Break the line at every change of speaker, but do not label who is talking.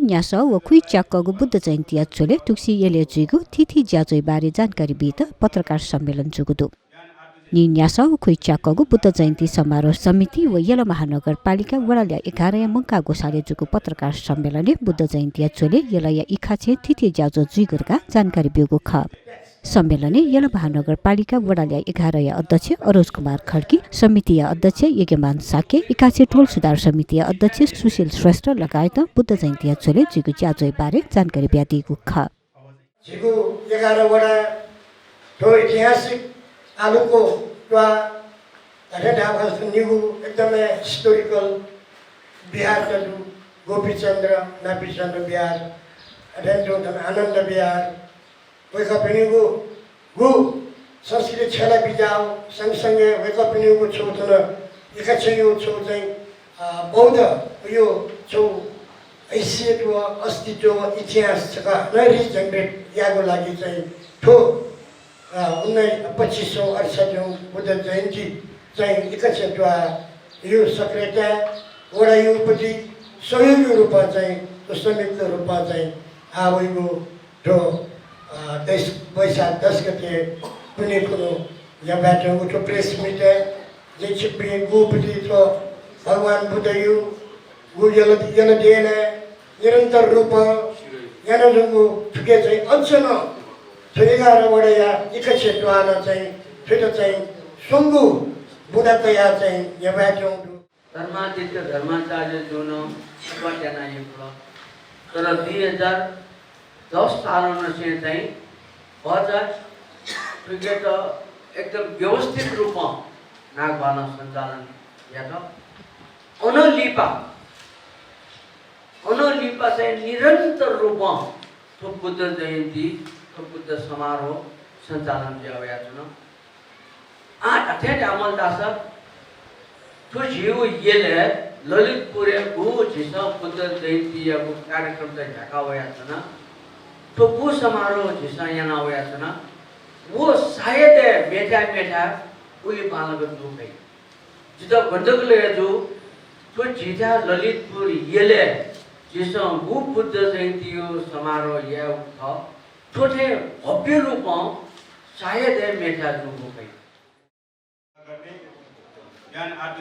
न्यास व खुइ च्याक्कगु बुद्ध जयन्ती अचोले टुक्सी येले जुगु तिथि ज्याजोइ बारे जानकारी बित पत्रकार सम्मेलन जुगुदु नि न्यास व खुइ च्याक्कगु बुद्ध जयन्ती समारोह समिति व येला महानगरपालिका वडाल्या 11 या मंका गोसाले जुगु पत्रकार सम्मेलनले बुद्ध जयन्ती अचोले येला या इखाछे तिथि ज्याजो जुगुरका जानकारी बिगु ख सम्मेलने येला महानगरपालिका वडाल्या 11 या अध्यक्ष अरोज कुमार खड्की समितिय अध्यक्ष यज्ञमान साके इकाछे टोल सुधार समितिय अध्यक्ष सुशील श्रेष्ठ लगायत बुद्ध जयन्ती अचोले जिगु ज्याजोइ बारे जानकारी ब्यादिगु ख
जिगु 11 वडा तो ऐतिहासिक आलुको वा रेडाको निगु एकदमै हिस्टोरिकल बिहार तलु गोपीचन्द्र नापीचन्द्र बिहार रेन्टो आनन्द बिहार वेकपिनिगु गु संस्कृति छेला बिजाउ सँगसँगै वेकपिनिगु छौथन एकाछयो छौ चाहिँ बौद्ध यो छौ हैसियत वा अस्तित्व इतिहास छका नरी जनरेट याको लागि चाहिँ ठो 2568 बुद्ध जयन्ती चाहिँ एकाछद्वा यो सक्रियता वडा युपति सहयोगी रूपमा चाहिँ संयुक्त रूपमा चाहिँ आवेको ठो 10 वैशाख 10 गते कुनै कुरो यहाँबाट उठो प्रेस मिट जे छिप्पी गोपति तो भगवान बुद्ध यु गु यल दिएन निरन्तर रूपमा यहाँ जुगु ठुके चाहिँ अचन थोइगार वडा इकछेटवान चाहिँ फेरि चाहिँ सुंगु बुद्ध तया चाहिँ यहाँबाट
धर्मादित्य धर्माचार्य जुन उपाध्याय युक्ल तर 2010 सालमा चाहिँ बजार क्रिकेट एकदम व्यवस्थित रूपमा नागबाना सञ्चालन यात अनलिपा चाहिँ निरन्तर रूपमा थुप बुद्ध जयन्ती थुप बुद्ध समारोह सञ्चालन भइरहेको छ आठ अठ्याट अमलदास तो जीव येले ललितपुरे गु झिस बुद्ध जयन्ती अब कार्यक्रम चाहिँ ढाका हुया छ तो वो समारोह झिस यहाँ हुया छ वो शायद मेटा उली पालक दुखै जिता गण्डकले जो तो झिटा ललितपुर येले झिस गु बुद्ध जयन्ती समारोह या थ छोटे भव्य रूपमा शायद मेटा दुखै
ज्ञान आर्ट